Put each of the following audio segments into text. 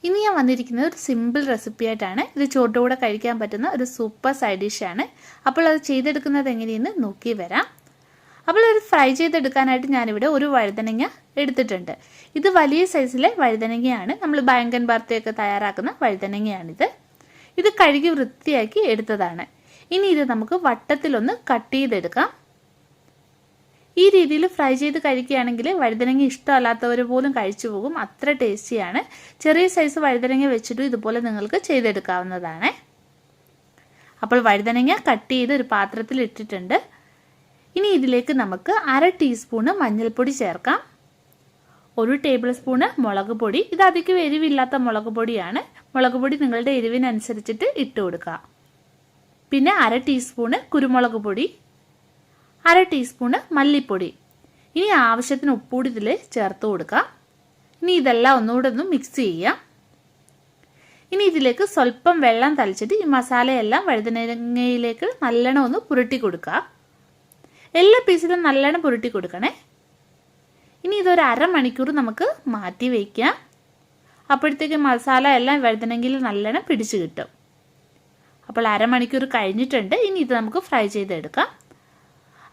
ഇനി ഞാൻ വന്നിരിക്കുന്നത് ഒരു സിമ്പിൾ റെസിപ്പി ആയിട്ടാണ്. ഇത് ചോറിൻ്റെ കൂടെ കഴിക്കാൻ പറ്റുന്ന ഒരു സൂപ്പർ സൈഡ് ഡിഷാണ്. അപ്പോൾ അത് ചെയ്തെടുക്കുന്നത് എങ്ങനെയെന്ന് നോക്കി വരാം. അപ്പോൾ ഇത് ഫ്രൈ ചെയ്തെടുക്കാനായിട്ട് ഞാനിവിടെ ഒരു വഴുതനങ്ങ എടുത്തിട്ടുണ്ട്. ഇത് വലിയ സൈസിലെ വഴുതനങ്ങയാണ്. നമ്മൾ ബാങ്കൻ ബർത്തയൊക്കെ തയ്യാറാക്കുന്ന വഴുതനങ്ങയാണിത്. ഇത് കഴുകി വൃത്തിയാക്കി എടുത്തതാണ്. ഇനി ഇത് നമുക്ക് വട്ടത്തിലൊന്ന് കട്ട് ചെയ്തെടുക്കാം. ഈ രീതിയിൽ ഫ്രൈ ചെയ്ത് കഴിക്കുകയാണെങ്കിൽ വഴുതനങ്ങ ഇഷ്ടമല്ലാത്തവർ പോലും കഴിച്ചു പോകും. അത്ര ടേസ്റ്റിയാണ്. ചെറിയ സൈസ് വഴുതനങ്ങ വെച്ചിട്ടും ഇതുപോലെ നിങ്ങൾക്ക് ചെയ്തെടുക്കാവുന്നതാണ്. അപ്പോൾ വഴുതനങ്ങ കട്ട് ചെയ്ത് ഒരു പാത്രത്തിൽ ഇട്ടിട്ടുണ്ട്. ഇനി ഇതിലേക്ക് നമുക്ക് 1/2 ടീസ്പൂണ് മഞ്ഞൾപ്പൊടി ചേർക്കാം. 1 ടേബിൾ സ്പൂണ് മുളക് പൊടി. ഇത് അധികം എരിവില്ലാത്ത മുളക് പൊടിയാണ്. മുളക് പൊടി നിങ്ങളുടെ എരിവിനനുസരിച്ചിട്ട് ഇട്ട് കൊടുക്കുക. പിന്നെ 1/2 ടീസ്പൂണ് കുരുമുളക് പൊടി, 1/2 ടീസ്പൂണ് മല്ലിപ്പൊടി. ഇനി ആവശ്യത്തിന് ഉപ്പുകൂടി ഇതിൽ ചേർത്ത് കൊടുക്കുക. ഇനി ഇതെല്ലാം ഒന്നുകൂടെ ഒന്ന് മിക്സ് ചെയ്യാം. ഇനി ഇതിലേക്ക് സ്വല്പം വെള്ളം തളിച്ചിട്ട് ഈ മസാലയെല്ലാം വഴുതനങ്ങയിലേക്ക് നല്ലോണം ഒന്ന് പുരട്ടി കൊടുക്കുക. എല്ലാ പീസിലും നല്ലോണം പുരട്ടി കൊടുക്കണേ. ഇനി ഇതൊരു അരമണിക്കൂർ നമുക്ക് മാറ്റി വയ്ക്കാം. അപ്പോഴത്തേക്ക് മസാല എല്ലാം വഴുതനങ്ങയിൽ നല്ലോണം പിടിച്ചു കിട്ടും. അപ്പോൾ അരമണിക്കൂർ കഴിഞ്ഞിട്ടുണ്ട്. ഇനി ഇത് നമുക്ക് ഫ്രൈ ചെയ്തെടുക്കാം.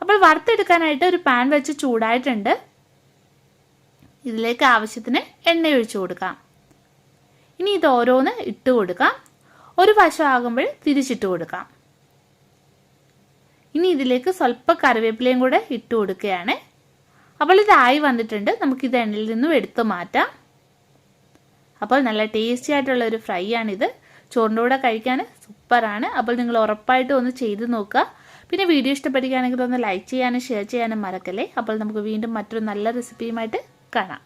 അപ്പോൾ വറുത്തെടുക്കാനായിട്ട് ഒരു പാൻ വെച്ച് ചൂടായിട്ടുണ്ട്. ഇതിലേക്ക് ആവശ്യത്തിന് എണ്ണ ഒഴിച്ചു കൊടുക്കാം. ഇനി ഇത് ഓരോന്ന് ഇട്ട് കൊടുക്കാം. ഒരു വശം ആകുമ്പോൾ തിരിച്ചിട്ട് കൊടുക്കാം. ഇനി ഇതിലേക്ക് സ്വല്പം കറിവേപ്പിലയും കൂടെ ഇട്ട് കൊടുക്കുകയാണ്. അപ്പോൾ ഇതായി വന്നിട്ടുണ്ട്. നമുക്കിത് എണ്ണയിൽ നിന്നും എടുത്തു മാറ്റാം. അപ്പോൾ നല്ല ടേസ്റ്റി ആയിട്ടുള്ള ഒരു ഫ്രൈ ആണിത്. ചോറിൻ്റെ കൂടെ കഴിക്കാൻ സൂപ്പറാണ്. അപ്പോൾ നിങ്ങൾ ഉറപ്പായിട്ടും ഒന്ന് ചെയ്ത് നോക്കുക. പിന്നെ വീഡിയോ ഇഷ്ടപ്പെടുകയാണെങ്കിൽ ഒന്ന് ലൈക്ക് ചെയ്യാനും ഷെയർ ചെയ്യാനും മറക്കല്ലേ. അപ്പോൾ നമുക്ക് വീണ്ടും മറ്റൊരു നല്ല റെസിപ്പിയുമായിട്ട് കാണാം.